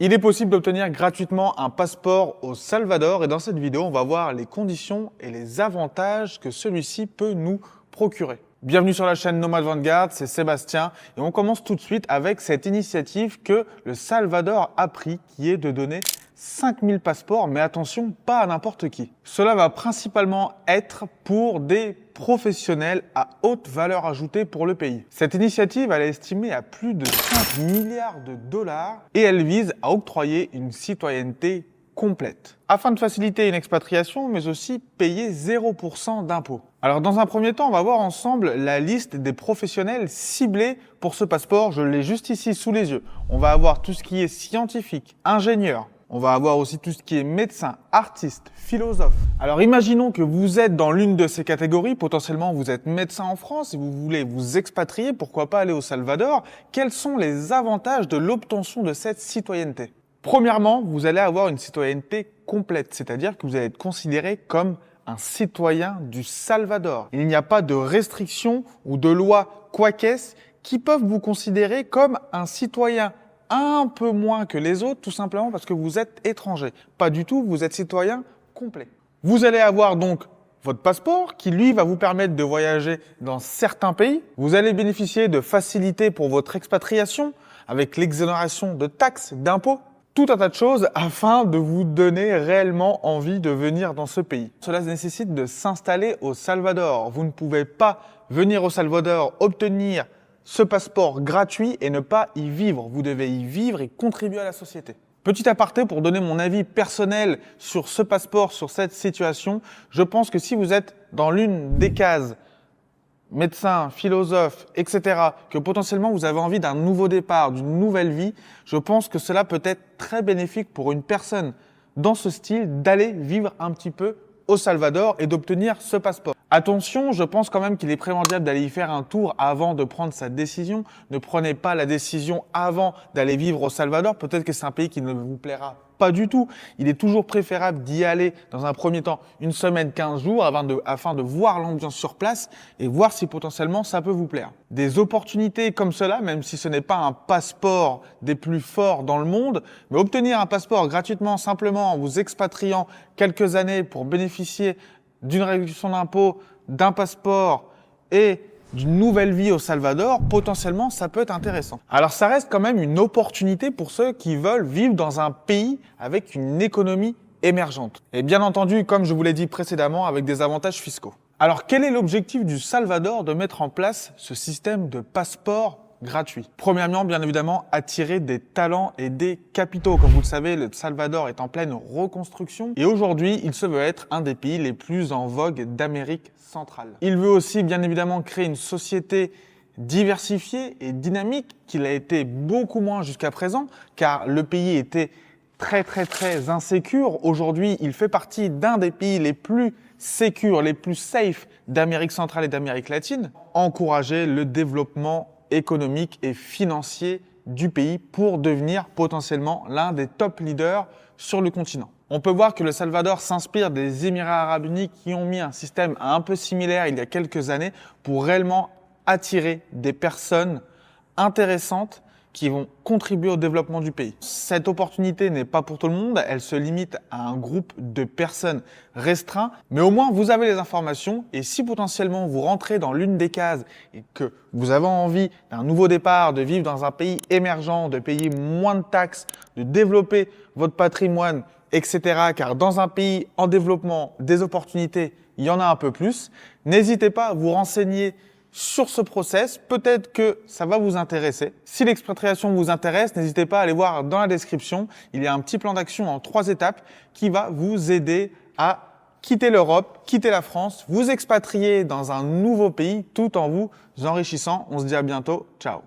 Il est possible d'obtenir gratuitement un passeport au Salvador et dans cette vidéo, on va voir les conditions et les avantages que celui-ci peut nous procurer. Bienvenue sur la chaîne Nomad Vanguard, c'est Sébastien et on commence tout de suite avec cette initiative que le Salvador a pris qui est de donner 5000 passeports, mais attention, pas à n'importe qui. Cela va principalement être pour des professionnels à haute valeur ajoutée pour le pays. Cette initiative, elle est estimée à plus de 5 milliards de dollars et elle vise à octroyer une citoyenneté complète, afin de faciliter une expatriation, mais aussi payer 0% d'impôts. Alors dans un premier temps, on va voir ensemble la liste des professionnels ciblés pour ce passeport. Je l'ai juste ici sous les yeux. On va avoir tout ce qui est scientifique, ingénieur. On va avoir aussi tout ce qui est médecin, artiste, philosophe. Alors imaginons que vous êtes dans l'une de ces catégories. Potentiellement, vous êtes médecin en France et vous voulez vous expatrier. Pourquoi pas aller au Salvador? Quels sont les avantages de l'obtention de cette citoyenneté? Premièrement, vous allez avoir une citoyenneté complète, c'est-à-dire que vous allez être considéré comme un citoyen du Salvador. Il n'y a pas de restrictions ou de lois quoi qu'est-ce qui peuvent vous considérer comme un citoyen un peu moins que les autres, tout simplement parce que vous êtes étranger. Pas du tout, vous êtes citoyen complet. Vous allez avoir donc votre passeport qui, lui, va vous permettre de voyager dans certains pays. Vous allez bénéficier de facilités pour votre expatriation avec l'exonération de taxes, d'impôts. Tout un tas de choses afin de vous donner réellement envie de venir dans ce pays. Cela nécessite de s'installer au Salvador. Vous ne pouvez pas venir au Salvador, obtenir ce passeport gratuit et ne pas y vivre. Vous devez y vivre et contribuer à la société. Petit aparté pour donner mon avis personnel sur ce passeport, sur cette situation, je pense que si vous êtes dans l'une des cases médecin, philosophe, etc., que potentiellement vous avez envie d'un nouveau départ, d'une nouvelle vie, je pense que cela peut être très bénéfique pour une personne dans ce style d'aller vivre un petit peu au Salvador et d'obtenir ce passeport. Attention, je pense quand même qu'il est primordial d'aller y faire un tour avant de prendre sa décision. Ne prenez pas la décision avant d'aller vivre au Salvador. Peut-être que c'est un pays qui ne vous plaira pas du tout. Il est toujours préférable d'y aller dans un premier temps une semaine, 15 jours afin de voir l'ambiance sur place et voir si potentiellement ça peut vous plaire. Des opportunités comme cela, même si ce n'est pas un passeport des plus forts dans le monde, mais obtenir un passeport gratuitement, simplement en vous expatriant quelques années pour bénéficier d'une réduction d'impôt, d'un passeport et d'une nouvelle vie au Salvador, potentiellement, ça peut être intéressant. Alors, ça reste quand même une opportunité pour ceux qui veulent vivre dans un pays avec une économie émergente. Et bien entendu, comme je vous l'ai dit précédemment, avec des avantages fiscaux. Alors, quel est l'objectif du Salvador de mettre en place ce système de passeport gratuit? Premièrement, bien évidemment, attirer des talents et des capitaux. Comme vous le savez, le Salvador est en pleine reconstruction et aujourd'hui, il se veut être un des pays les plus en vogue d'Amérique centrale. Il veut aussi, bien évidemment, créer une société diversifiée et dynamique qu'il a été beaucoup moins jusqu'à présent, car le pays était très insécure. Aujourd'hui, il fait partie d'un des pays les plus sécures, les plus safe d'Amérique centrale et d'Amérique latine. Encourager le développement économique et financier du pays pour devenir potentiellement l'un des top leaders sur le continent. On peut voir que le Salvador s'inspire des Émirats arabes unis qui ont mis un système un peu similaire il y a quelques années pour réellement attirer des personnes intéressantes qui vont contribuer au développement du pays. Cette opportunité n'est pas pour tout le monde, elle se limite à un groupe de personnes restreint, mais au moins vous avez les informations et si potentiellement vous rentrez dans l'une des cases et que vous avez envie d'un nouveau départ, de vivre dans un pays émergent, de payer moins de taxes, de développer votre patrimoine, etc., car dans un pays en développement, des opportunités, il y en a un peu plus, n'hésitez pas à vous renseigner sur ce process, peut-être que ça va vous intéresser. Si l'expatriation vous intéresse, n'hésitez pas à aller voir dans la description. Il y a un petit plan d'action en 3 étapes qui va vous aider à quitter l'Europe, quitter la France, vous expatrier dans un nouveau pays tout en vous enrichissant. On se dit à bientôt. Ciao.